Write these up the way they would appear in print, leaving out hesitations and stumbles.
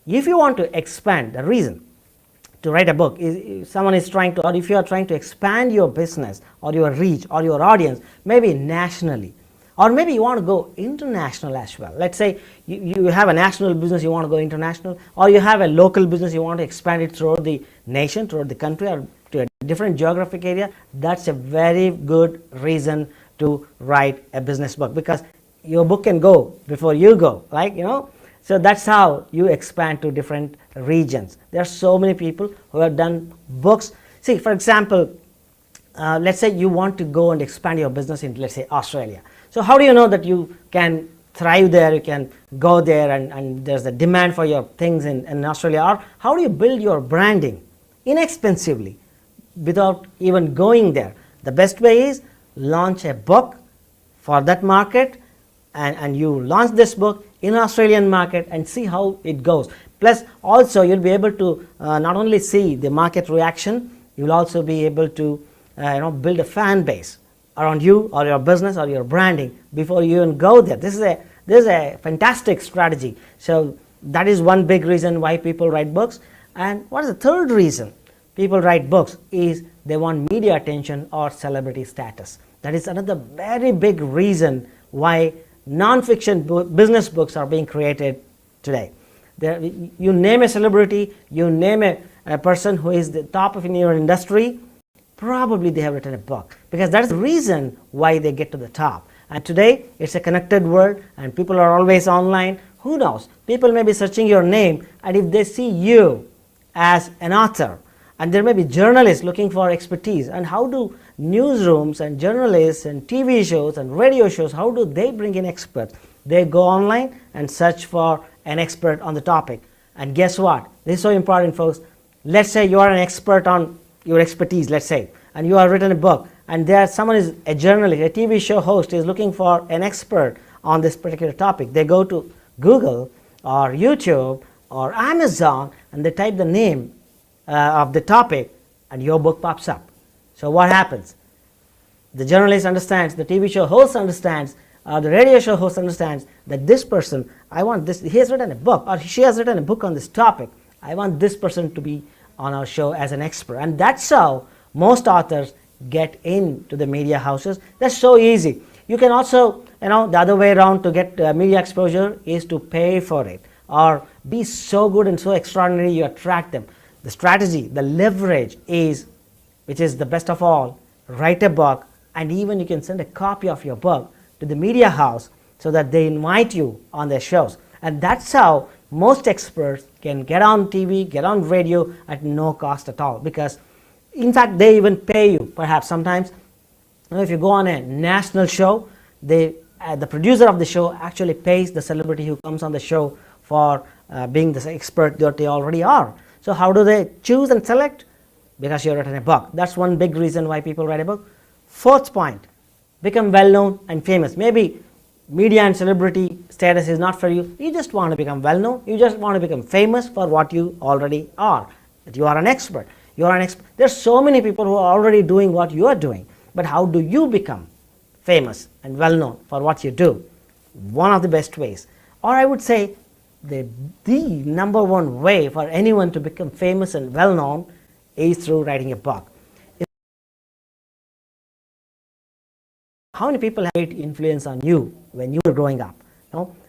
if you want to expand, the reason to write a book is someone is trying to, or if you are trying to expand your business or your reach or your audience, maybe nationally, or maybe you want to go international as well. Let's say you have a national business, you want to go international, or you have a local business, you want to expand it throughout the nation, throughout the country, or to a different geographic area. That's a very good reason to write a business book, because your book can go before you go, like, so that's how you expand to different regions. There are so many people who have done books. See, for example, let's say you want to go and expand your business in, let's say, Australia. So how do you know that you can thrive there, you can go there, and there's a demand for your things in Australia? Or how do you build your branding inexpensively without even going there? The best way is launch a book for that market, and you launch this book in Australian market and see how it goes. Plus also you'll be able to not only see the market reaction, you'll also be able to build a fan base around you or your business or your branding before you even go there. This is a fantastic strategy. So that is one big reason why people write books. And what is the third reason people write books is they want media attention or celebrity status. That is another very big reason why non-fiction business books are being created today. You name a celebrity, you name a person who is the top of in your industry, probably they have written a book, because that is the reason why they get to the top. And today it's a connected world and people are always online. Who knows, people may be searching your name, and if they see you as an author, and there may be journalists looking for expertise, and how do newsrooms and journalists and TV shows and radio shows, how do they bring in experts? They go online and search for an expert on the topic. And guess what, this is so important, folks. Let's say you are an expert on your expertise, let's say, and you have written a book, and there someone is a journalist, a TV show host is looking for an expert on this particular topic. They go to Google or YouTube or Amazon and they type the name of the topic, and your book pops up. So what happens? The journalist understands, the TV show host understands, the radio show host understands that this person, I want this, he has written a book or she has written a book on this topic. I want this person to be on our show as an expert. And that's how most authors get into the media houses. That's so easy. You can also, the other way around to get media exposure is to pay for it, or be so good and so extraordinary you attract them. The strategy, the leverage is, which is the best of all, write a book, and even you can send a copy of your book to the media house so that they invite you on their shows. And that's how most experts can get on TV, get on radio at no cost at all, because in fact they even pay you. Perhaps sometimes if you go on a national show, the producer of the show actually pays the celebrity who comes on the show for being the expert that they already are. So how do they choose and select? Because you've written a book. That's one big reason why people write a book. Fourth point, become well known and famous. Maybe media and celebrity status is not for you. You just want to become well known. You just want to become famous for what you already are. That you are an expert. You are an expert. There's so many people who are already doing what you are doing. But how do you become famous and well known for what you do? One of the best ways, or I would say the number one way for anyone to become famous and well known is through writing a book. How many people had influence on you when you were growing up?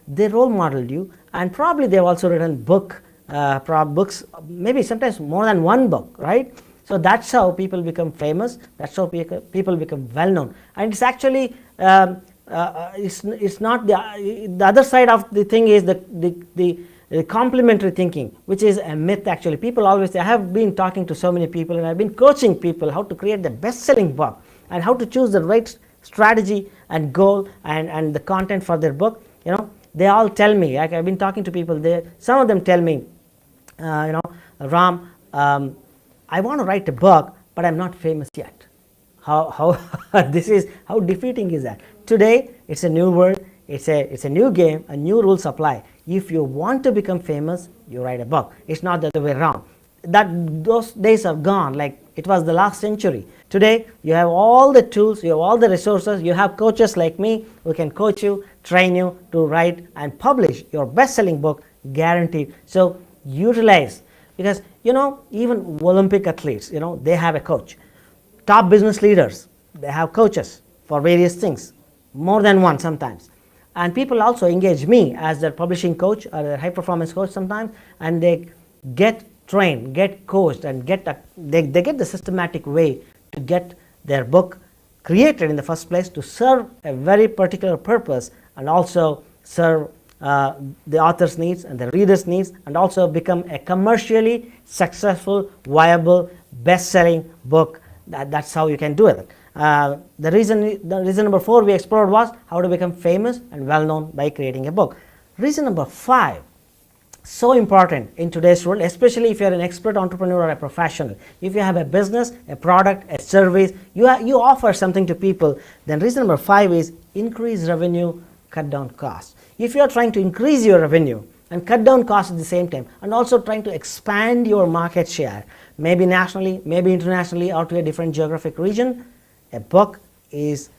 They role modeled you, and probably they've also written books, maybe sometimes more than one book, right? So that's how people become famous. That's how people become well known. And it's actually it's not the other side of the thing is the complementary thinking, which is a myth actually. People always say, I have been talking to so many people and I've been coaching people how to create the best-selling book and how to choose the right strategy and goal and the content for their book. They all tell me, like I've been talking to people, some of them tell me, Ram, I want to write a book, but I'm not famous yet. How defeating is that? Today, it's a new world, it's a new game, and new rules apply. If you want to become famous, you write a book. It's not the other way around. Those days are gone, like it was the last century. Today, you have all the tools, you have all the resources, you have coaches like me who can coach you, train you to write and publish your best-selling book, guaranteed. So utilize, because even Olympic athletes, they have a coach. Top business leaders, they have coaches for various things, more than one sometimes. And people also engage me as their publishing coach or their high performance coach sometimes, and they get trained, get coached, and they get the systematic way to get their book created in the first place to serve a very particular purpose, and also serve the author's needs and the reader's needs, and also become a commercially successful, viable, best-selling book. That's how you can do it. The reason number 4 we explored was how to become famous and well-known by creating a book. Reason number 5, so important in today's world, especially if you're an expert entrepreneur or a professional. If you have a business, a product, a service, you offer something to people, then reason number 5 is increase revenue, cut down costs. If you are trying to increase your revenue and cut down costs at the same time, and also trying to expand your market share, maybe nationally, maybe internationally, or to a different geographic region, a book is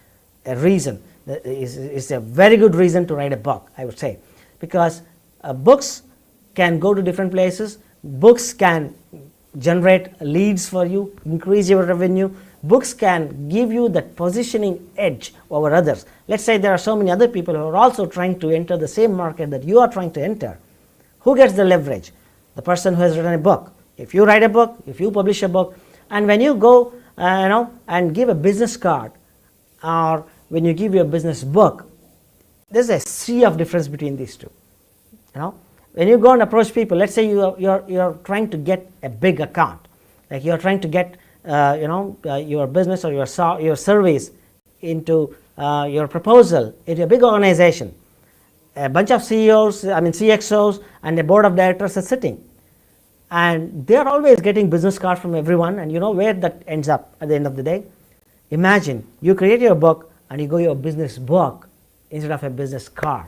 a reason. It's a very good reason to write a book, I would say, because books can go to different places. Books can generate leads for you, increase your revenue. Books can give you that positioning edge over others. Let's say there are so many other people who are also trying to enter the same market that you are trying to enter. Who gets the leverage? The person who has written a book. If you write a book, if you publish a book, and when you go and give a business card, or when you give your business book, there's a sea of difference between these two. When you go and approach people, let's say you're trying to get a big account, like you're trying to get your business or your service into your proposal into a big organization. A bunch of CXOs and a board of directors are sitting, and they're always getting business cards from everyone, and you know where that ends up at the end of the day. Imagine you create your book and you go your business book instead of a business card.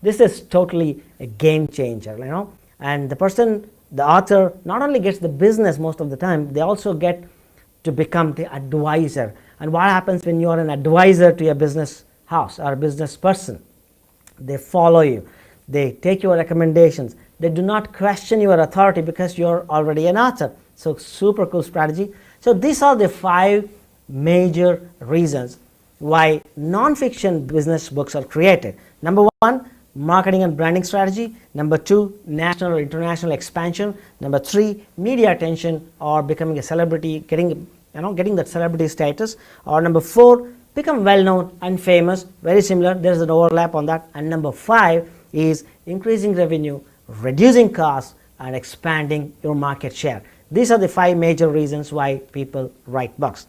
This is totally a game changer, and the author not only gets the business most of the time, they also get to become the advisor. And what happens when you are an advisor to a business house or a business person? They follow you, they take your recommendations, they do not question your authority because you're already an author. So super cool strategy. So these are the 5 major reasons why non-fiction business books are created. Number 1, marketing and branding strategy. Number 2, national or international expansion. Number 3, media attention or becoming a celebrity, getting that celebrity status. Or number 4, become well known and famous. Very similar, there is an overlap on that. And number 5 is increasing revenue, reducing costs, and expanding your market share. These are the 5 major reasons why people write books.